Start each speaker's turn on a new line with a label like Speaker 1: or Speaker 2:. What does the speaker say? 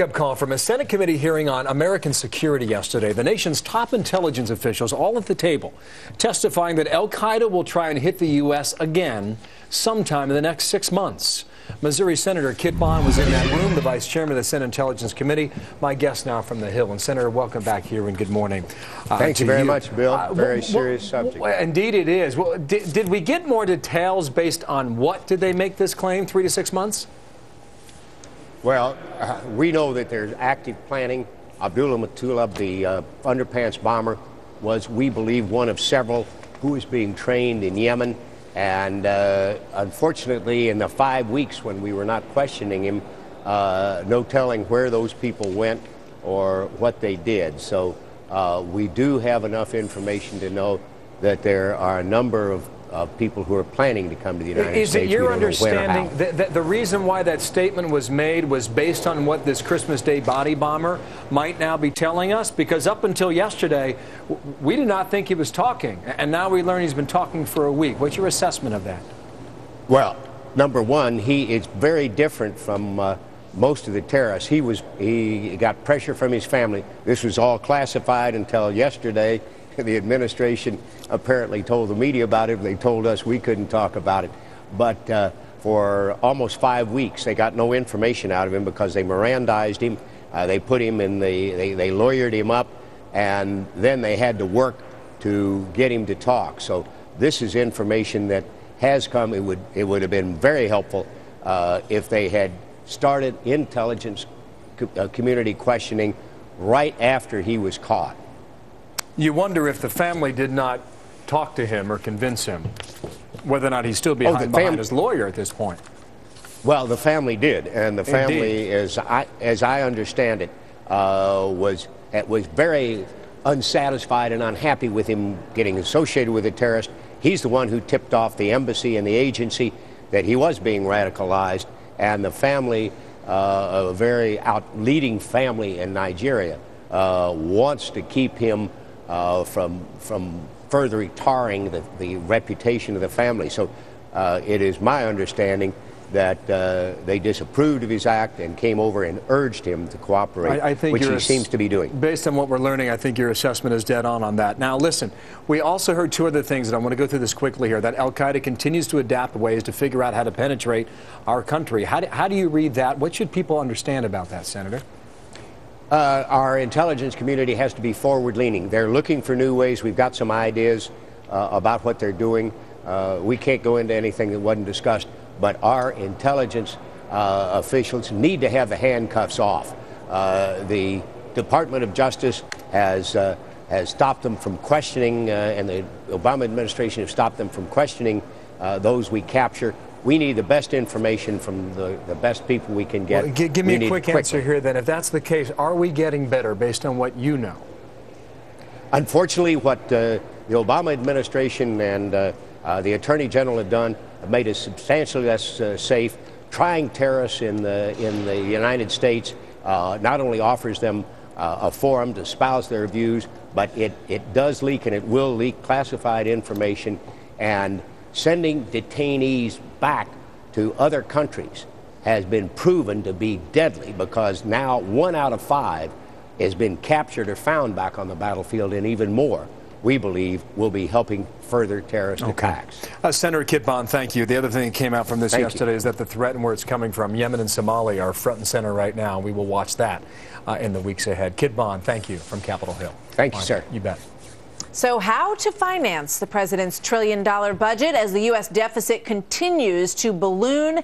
Speaker 1: Up call from a Senate committee hearing on American security yesterday. The nation's top intelligence officials all at the table, testifying that al-Qaeda will try and hit the U.S. again sometime in the next 6 months. Missouri Senator Kit Bond was in that room, the vice chairman of the Senate Intelligence Committee. My guest now from the Hill. And Senator, welcome back here and good morning.
Speaker 2: Thank you very much, Bill. Very serious subject.
Speaker 1: Indeed it is. Well, did we get more details based on what did they make this claim, 3 to 6 months?
Speaker 2: Well, we know that there's active planning. Abdullah Muttalib, the underpants bomber, was, we believe, one of several who is being trained in Yemen. And unfortunately, in the 5 weeks when we were not questioning him, no telling where those people went or what they did. So we do have enough information to know that there are a number of people who are planning to come to the United States.
Speaker 1: Is it your understanding that the reason why that statement was made was based on what this Christmas Day body bomber might now be telling us? Because up until yesterday, we did not think he was talking, and now we learn he's been talking for a week. What's your assessment of that?
Speaker 2: Well, number one, he is very different from most of the terrorists. He got pressure from his family. This was all classified until yesterday. The administration apparently told the media about it. They told us we couldn't talk about it. But for almost 5 weeks, they got no information out of him because they Mirandized him. They put him in they lawyered him up, and then they had to work to get him to talk. So this is information that has come. It would have been very helpful if they had started intelligence community questioning right after he was caught.
Speaker 1: You wonder if the family did not talk to him or convince him, whether or not he's still behind his lawyer at this point.
Speaker 2: Well, the family did, and the family, as I understand it, was very unsatisfied and unhappy with him getting associated with a terrorist. He's the one who tipped off the embassy and the agency that he was being radicalized, and the family, a very leading family in Nigeria, wants to keep him from further tarring the reputation of the family. So it is my understanding that they disapproved of his act and came over and urged him to cooperate, which he seems to be doing.
Speaker 1: Based on what we're learning, I think your assessment is dead on that. Now, listen, we also heard two other things, and I want to go through this quickly here, that al-Qaeda continues to adapt ways to figure out how to penetrate our country. How do you read that? What should people understand about that, Senator?
Speaker 2: Our intelligence community has to be forward-leaning. They're looking for new ways. We've got some ideas about what they're doing. We can't go into anything that wasn't discussed, but our intelligence officials need to have the handcuffs off. The Department of Justice has stopped them from questioning, and the Obama administration has stopped them from questioning those we capture. We need the best information from the best people we can get.
Speaker 1: Well, give me a quick answer here then. If that's the case, are we getting better based on what you know?
Speaker 2: Unfortunately, what the Obama administration and the Attorney General have done have made us substantially less safe. Trying terrorists in the United States not only offers them a forum to espouse their views, but it does leak, and it will leak, classified information. And sending detainees back to other countries has been proven to be deadly, because now 1 out of 5 has been captured or found back on the battlefield, and even more, we believe, will be helping further terrorist attacks.
Speaker 1: Senator Kit Bond, thank you. The other thing that came out from this yesterday is that the threat and where it's coming from, Yemen and Somalia, are front and center right now. We will watch that in the weeks ahead. Kit Bond, thank you from Capitol Hill.
Speaker 2: Thank you, sir.
Speaker 1: You bet.
Speaker 3: So how to finance the president's $1 trillion budget as the U.S. deficit continues to balloon